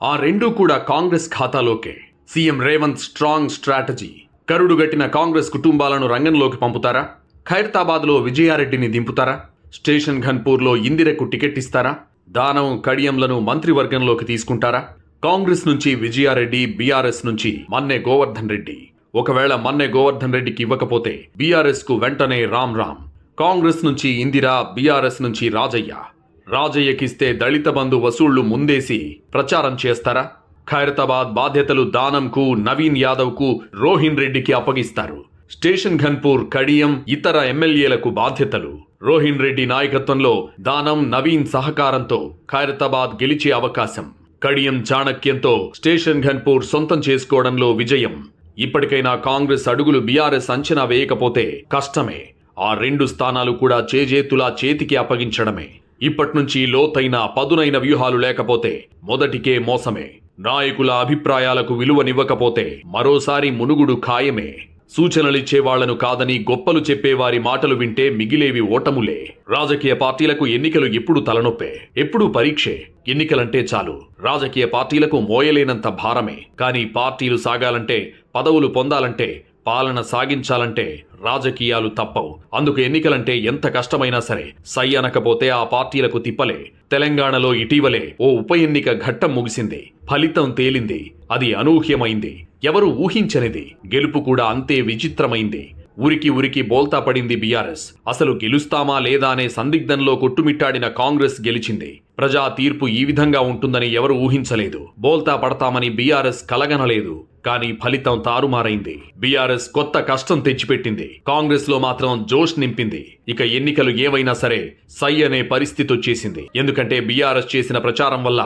ఆ రెండూ కూడా కాంగ్రెస్ ఖాతాలోకే. CM Revanth strong strategy. కరుడుగట్టిన కాంగ్రెస్ కుటుంబాలను రంగంలోకి పంపుతారా? ఖైరతాబాద్లో విజయారెడ్డిని దింపుతారా? స్టేషన్ ఘన్పూర్లో ఇందిరకు టికెట్ ఇస్తారా? దానం కడియంలను మంత్రివర్గంలోకి తీసుకుంటారా? కాంగ్రెస్ నుంచి విజయారెడ్డి, బీఆర్ఎస్ నుంచి మన్నె గోవర్ధన్ రెడ్డి. ఒకవేళ మన్నె గోవర్ధన్ రెడ్డికి ఇవ్వకపోతే బీఆర్ఎస్ కు వెంటనే రామ్ రామ్. కాంగ్రెస్ నుంచి ఇందిరా, బీఆర్ఎస్ నుంచి రాజయ్య. రాజయ్యకిస్తే దళిత బంధు వసూళ్లు ముందేసి ప్రచారం చేస్తారా? ఖైరతాబాద్ బాధ్యతలు దానంకు, నవీన్ యాదవ్కు, రోహిన్ రెడ్డికి అప్పగిస్తారు. స్టేషన్ ఘన్పూర్, కడియం, ఇతర ఎమ్మెల్యేలకు బాధ్యతలు. రోహిన్ రెడ్డి నాయకత్వంలో దానం, నవీన్ సహకారంతో ఖైరతాబాద్ గెలిచే అవకాశం. కడియం చాణక్యంతో స్టేషన్ ఘన్పూర్ సొంతం చేసుకోవడంలో విజయం. ఇప్పటికైనా కాంగ్రెస్ అడుగులు బీఆర్ఎస్ అంచనా వేయకపోతే కష్టమే. ఆ రెండు స్థానాలు కూడా చేజేతులా చేతికి అప్పగించడమే. ఇప్పట్నుంచి లోతైన పదునైన వ్యూహాలు లేకపోతే మొదటికే మోసమే. నాయకుల అభిప్రాయాలకు విలువనివ్వకపోతే మరోసారి మునుగుడు ఖాయమే. సూచనలిచ్చే వాళ్లను కాదని గొప్పలు చెప్పేవారి మాటలు వింటే మిగిలేవి ఓటములే. రాజకీయ పార్టీలకు ఎన్నికలు ఎప్పుడు తలనొప్పే, ఎప్పుడూ పరీక్షే. ఎన్నికలంటే చాలు రాజకీయ పార్టీలకు మోయలేనంత భారమే. కానీ పార్టీలు సాగాలంటే, పదవులు పొందాలంటే, పాలన సాగించాలంటే రాజకీయాలు తప్పవు. అందుకు ఎన్నికలంటే ఎంత కష్టమైనా సరే సై అనకపోతే ఆ పార్టీలకు తిప్పలే. తెలంగాణలో ఇటీవలే ఓ ఉప ఎన్నిక ఘట్టం ముగిసింది. ఫలితం తేలింది. అది అనూహ్యమైంది, ఎవరు ఊహించనిది. గెలుపు కూడా అంతే విచిత్రమైంది. ఉరికి ఉరికి బోల్తా పడింది బీఆర్ఎస్. అసలు గెలుస్తామా లేదా అనే సందిగ్ధంలో కొట్టుమిట్టాడిన కాంగ్రెస్ గెలిచింది. ప్రజా తీర్పు ఈ విధంగా ఉంటుందని ఎవరు ఊహించలేదు. బోల్తా పడతామని బీఆర్ఎస్ కలగనలేదు. కానీ ఫలితం తారుమారైంది. బీఆర్ఎస్ కొత్త కష్టం తెచ్చిపెట్టింది. కాంగ్రెస్ లో మాత్రం జోష్ నింపింది. ఇక ఎన్నికలు ఏవైనా సరే సై అనే పరిస్థితి వచ్చేసింది. ఎందుకంటే బీఆర్ఎస్ చేసిన ప్రచారం వల్ల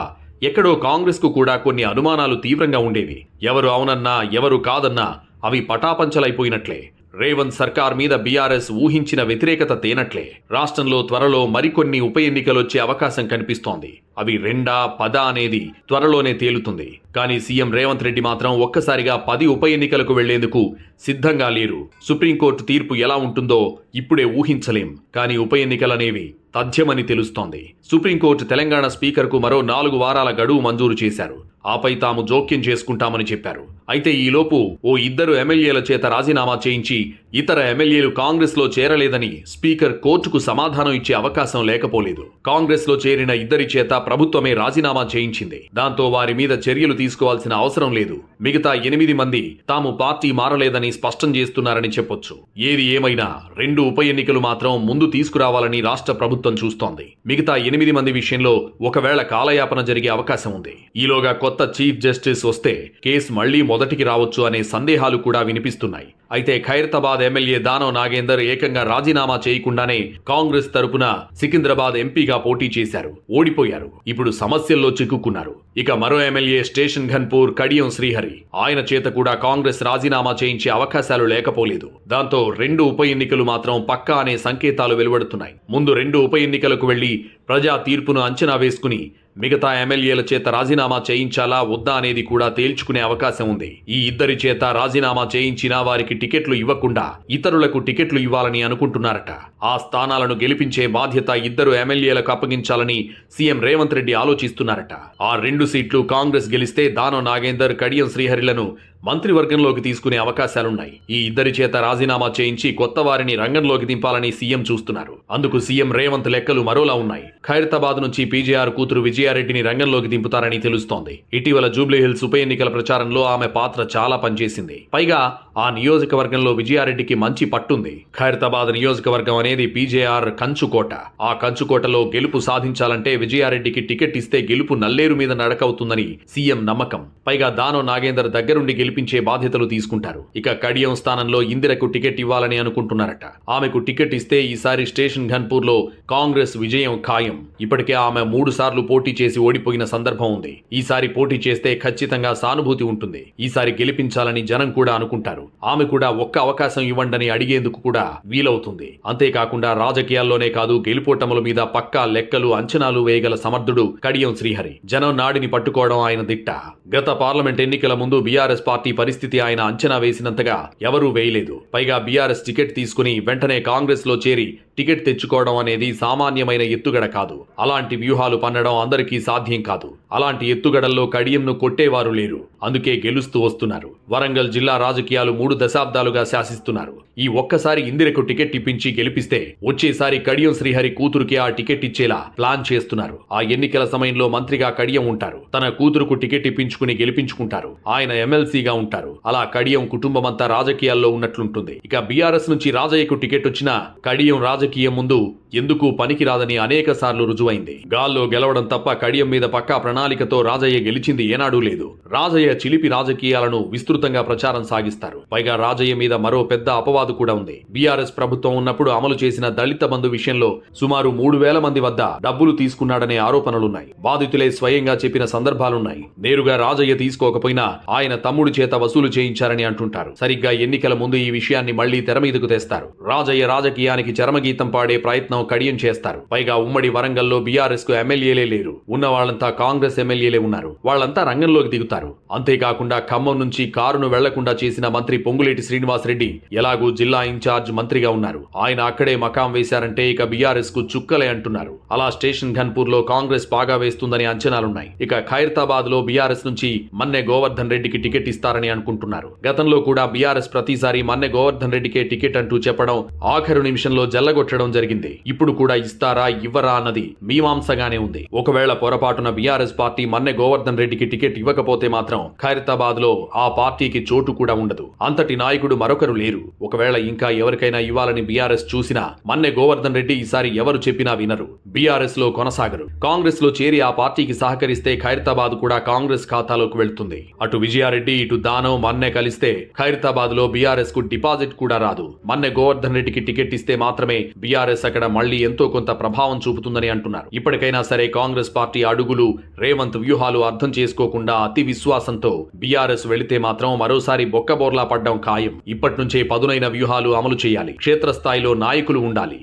ఎక్కడో కాంగ్రెస్ కు కూడా కొన్ని అనుమానాలు తీవ్రంగా ఉండేవి. ఎవరు అవునన్నా, ఎవరు కాదన్నా అవి పటాపంచలైపోయినట్లే. రేవంత్ సర్కార్ మీద బీఆర్ఎస్ ఊహించిన వ్యతిరేకత తేనట్లే. రాష్ట్రంలో త్వరలో మరికొన్ని ఉప ఎన్నికలొచ్చే అవకాశం కనిపిస్తోంది. అవి 2, 10 అనేది త్వరలోనే తేలుతుంది. కానీ సీఎం రేవంత్ రెడ్డి మాత్రం ఒక్కసారిగా 10 ఉప ఎన్నికలకు వెళ్లేందుకు సిద్ధంగా లేరు. సుప్రీంకోర్టు తీర్పు ఎలా ఉంటుందో ఇప్పుడే ఊహించలేం. కానీ ఉప ఎన్నికలనేవి తథ్యమని తెలుస్తోంది. సుప్రీంకోర్టు తెలంగాణ స్పీకర్కు మరో 4 వారాల గడువు మంజూరు చేశారు. ఆపై తాము జోక్యం చేసుకుంటామని చెప్పారు. అయితే ఈలోపు ఓ 2 ఎమ్మెల్యేల చేత రాజీనామా చేయించి ఇతర ఎమ్మెల్యేలు కాంగ్రెస్ లో చేరలేదని స్పీకర్ కోర్టుకు సమాధానం ఇచ్చే అవకాశం లేకపోలేదు. కాంగ్రెస్ లో చేరిన 2 చేత ప్రభుత్వమే రాజీనామా చేయించింది. దాంతో వారి మీద చర్యలు తీసుకోవాల్సిన అవసరం లేదు. మిగతా 8 మంది తాము పార్టీ మారలేదని స్పష్టం చేస్తున్నారని చెప్పొచ్చు. ఏది ఏమైనా 2 ఉప ఎన్నికలు మాత్రం ముందు తీసుకురావాలని రాష్ట్ర ప్రభుత్వం చూస్తోంది. మిగతా 8 మంది విషయంలో ఒకవేళ కాలయాపన జరిగే అవకాశం ఉంది. ఈలోగా కొత్త చీఫ్ జస్టిస్ వస్తే కేసు మళ్లీ మొదటికి రావచ్చు అనే సందేహాలు కూడా వినిపిస్తున్నాయి. అయితే ఖైరతాబాద్ ఎమ్మెల్యే దానం నాగేందర్ ఏకంగా రాజీనామా చేయకుండానే కాంగ్రెస్ తరపున సికింద్రాబాద్ ఎంపీగా పోటీ చేశారు. ఓడిపోయారు. ఇప్పుడు సమస్యల్లో చిక్కుకున్నారు. ఇక మరో ఎమ్మెల్యే స్టేషన్ ఘన్పూర్, కడియం శ్రీహరి. ఆయన చేత కూడా కాంగ్రెస్ రాజీనామా చేయించే అవకాశాలు లేకపోలేదు. దాంతో 2 ఉప ఎన్నికలు మాత్రం పక్కా అనే సంకేతాలు వెలువడుతున్నాయి. ముందు 2 ఉప ఎన్నికలకు వెళ్లి ప్రజా తీర్పును అంచనా వేసుకుని మిగతా ఎమ్మెల్యేల చేత రాజీనామా చేయించాలా వద్దా అనేది కూడా తేల్చుకునే అవకాశం ఉంది. ఈ 2 చేత రాజీనామా చేయించినా వారికి టికెట్లు ఇవ్వకుండా ఇతరులకు టికెట్లు ఇవ్వాలని అనుకుంటున్నారట. ఆ స్థానాలను గెలిపించే బాధ్యత 2 ఎమ్మెల్యేలకు అప్పగించాలని సీఎం రేవంత్ రెడ్డి ఆలోచిస్తున్నారట. ఆ 2 సీట్లు కాంగ్రెస్ గెలిస్తే దానం నాగేందర్, కడియం శ్రీహరిలను మంత్రివర్గంలోకి తీసుకునే అవకాశాలున్నాయి. ఈ 2 చేత రాజీనామా చేయించి కొత్త వారిని రంగంలోకి దింపాలని సీఎం చూస్తున్నారు. అందుకు సీఎం రేవంత్ లెక్కలు మరోలా ఉన్నాయి. ఖైరతాబాద్ నుంచి పీజేఆర్ కూతురు విజయారెడ్డిని రంగంలోకి దింపుతారని తెలుస్తోంది. ఇటీవల జూబ్లీహిల్స్ ఉప ఎన్నికల ప్రచారంలో ఆమె పాత్ర చాలా పనిచేసింది. పైగా ఆ నియోజకవర్గంలో విజయారెడ్డికి మంచి పట్టుంది. ఖైరతాబాద్ నియోజకవర్గం అనేది పీజేఆర్ కంచుకోట. ఆ కంచుకోటలో గెలుపు సాధించాలంటే విజయారెడ్డికి టికెట్ ఇస్తే గెలుపు నల్లేరు మీద నడకవుతుందని సీఎం నమ్మకం. పైగా దానం నాగేందర్ దగ్గరుండి గెలిపించే బాధ్యతలు తీసుకుంటారు. ఇక కడియం స్థానంలో ఇందిరకు టికెట్ ఇవ్వాలని అనుకుంటున్నారట. ఆమెకు టికెట్ ఇస్తే ఈసారి స్టేషన్ ఘన్పూర్ లో కాంగ్రెస్ విజయం ఖాయం. ఇప్పటికే ఆమె 3 సార్లు పోటీ చేసి ఓడిపోయిన సందర్భం ఉంది. ఈసారి పోటీ చేస్తే ఖచ్చితంగా సానుభూతి ఉంటుంది. ఈసారి గెలిపించాలని జనం కూడా అనుకుంటారు. ఆమె కూడా ఒక్క అవకాశం ఇవ్వండని అడిగేందుకు కూడా వీలవుతుంది. అంతేకాకుండా రాజకీయాల్లోనే కాదు గెలుపోటముల మీద పక్కా లెక్కలు, అంచనాలు వేయగల సమర్థుడు కడియం శ్రీహరి. జనం నాడిని పట్టుకోవడం ఆయన దిట్ట. గత పార్లమెంట్ ఎన్నికల ముందు బీఆర్ఎస్ పార్టీ పరిస్థితి ఆయన అంచనా వేసినంతగా ఎవరూ వేయలేదు. పైగా బీఆర్ఎస్ టికెట్ తీసుకుని వెంటనే కాంగ్రెస్ లో చేరి టికెట్ తెచ్చుకోవడం అనేది సామాన్యమైన ఎత్తుగడ కాదు. అలాంటి వ్యూహాలు పన్నడం అందరికీ సాధ్యం కాదు. అలాంటి ఎత్తుగడల్లో కడియంను కొట్టేవారు లేరు. అందుకే గెలుస్తూ వస్తున్నారు. వరంగల్ జిల్లా రాజకీయాలు 3 దశాబ్దాలుగా శాసిస్తున్నారు. ఈ ఒక్కసారి ఇందిరకు టికెట్ ఇప్పించి గెలిపిస్తే వచ్చేసారి కడియం శ్రీహరి కూతురుకి ఆ టికెట్ ఇచ్చేలా ప్లాన్ చేస్తున్నారు. ఆ ఎన్నికల సమయంలో మంత్రిగా కడియం ఉంటారు. తన కూతురుకు టికెట్ ఇప్పించుకుని గెలిపించుకుంటారు. ఆయన ఎమ్మెల్సీగా ఉంటారు. అలా కడియం కుటుంబం అంతా రాజకీయాల్లో ఉన్నట్లుంటుంది. ఇక బీఆర్ఎస్ నుంచి రాజయ్యకు టికెట్ వచ్చినా కడియం రాజకీయం ముందు ఎందుకు పనికిరాదని అనేక సార్లు రుజువైంది. గాల్లో గెలవడం తప్ప కడియం మీద పక్కా ప్రణాళికతో రాజయ్య గెలిచింది ఏనాడూ లేదు. రాజయ్య చిలిపి రాజకీయాలను విస్తృతంగా ప్రచారం సాగిస్తారు. పైగా రాజయ్య మీద మరో పెద్ద అపవాదు కూడా ఉంది. బీఆర్ఎస్ ప్రభుత్వం ఉన్నప్పుడు అమలు చేసిన దళిత బంధు విషయంలో సుమారు 3,000 మంది వద్ద డబ్బులు తీసుకున్నాడనే ఆరోపణలున్నాయి. బాధితులే స్వయంగా చెప్పిన సందర్భాలున్నాయి. నేరుగా రాజయ్య తీసుకోకపోయినా ఆయన తమ్ముడి చేత వసూలు చేయించారని అంటుంటారు. సరిగ్గా ఎన్నికల ముందు ఈ విషయాన్ని మళ్లీ తెర మీదకు తెస్తారు. రాజయ్య రాజకీయానికి చరమగీతం పాడే ప్రయత్నం కడియం చేస్తారు. పైగా ఉమ్మడి వరంగల్లో బీఆర్ఎస్ కు ఎమ్మెల్యేలే లేరు. ఉన్న వాళ్ళంతా కాంగ్రెస్ ఎమ్మెల్యేలే ఉన్నారు. వాళ్ళంతా రంగంలోకి దిగుతారు. అంతేకాకుండా ఖమ్మం నుంచి కారును వెళ్లకుండా చేసిన మంత్రి పొంగులేటి శ్రీనివాసరెడ్డి ఎలాగూ జిల్లా ఇన్ఛార్జ్ మంత్రిగా ఉన్నారు. ఆయన అక్కడే మకాం వేశారంటే ఇక బీఆర్ఎస్ కు చుక్కలే అంటున్నారు. అలా స్టేషన్ ఘన్పూర్ లో కాంగ్రెస్ పాగా వేస్తుందని అంచనాలున్నాయి. ఇక ఖైరతాబాద్ లో బీఆర్ఎస్ నుంచి మన్నె గోవర్ధన్ రెడ్డికి టికెట్ ఇస్తారని అనుకుంటున్నారు. గతంలో కూడా బీఆర్ఎస్ ప్రతిసారి మన్నె గోవర్ధన్ రెడ్డికే టికెట్ అంటూ చెప్పడం ఆఖరు నిమిషంలో జల్లగొట్టడం జరిగింది. ఇప్పుడు కూడా ఇస్తారా ఇవ్వరా అన్నది మీమాంసగానే ఉంది. ఒకవేళ పొరపాటున బీఆర్ఎస్ పార్టీ మన్నె గోవర్ధన్ రెడ్డికి టికెట్ ఇవ్వకపోతే మాత్రం ఖైరతాబాద్ లో ఆ పార్టీకి చోటు కూడా ఉండదు. అంతటి నాయకుడు మరొకరు లేరు. ఒకవేళ ఇంకా ఎవరికైనా ఇవ్వాలని బీఆర్ఎస్ చూసినా మన్నె గోవర్ధన్ రెడ్డి ఈసారి ఎవరు చెప్పినా వినరు. బీఆర్ఎస్ లో కొనసాగరు. కాంగ్రెస్ లో చేరి ఆ పార్టీకి సహకరిస్తే ఖైరతాబాద్ కూడా కాంగ్రెస్ ఖాతాలోకి వెళ్తుంది. అటు విజయారెడ్డి ఇటు దానవ్ మన్నె కలిస్తే ఖైరతాబాద్ లో బీఆర్ఎస్ కు డిపాజిట్ కూడా రాదు. మన్నె గోవర్ధన్ రెడ్డికి టికెట్ ఇస్తే మాత్రమే బీఆర్ఎస్ అక్కడ మళ్లీ ఎంతో కొంత ప్రభావం చూపుతుందని అంటున్నారు. ఇప్పటికైనా సరే కాంగ్రెస్ పార్టీ అడుగులు రేవంత్ వ్యూహాలు అర్థం చేసుకోకుండా అతి విశ్వాసంతో బీఆర్ఎస్ వెళితే మాత్రం మరోసారి బొక్కబోర్లా పడ్డం ఖాయం. ఇప్పటి నుంచే పదునైన వ్యూహాలు అమలు చేయాలి. క్షేత్రస్థాయిలో నాయకులు ఉండాలి.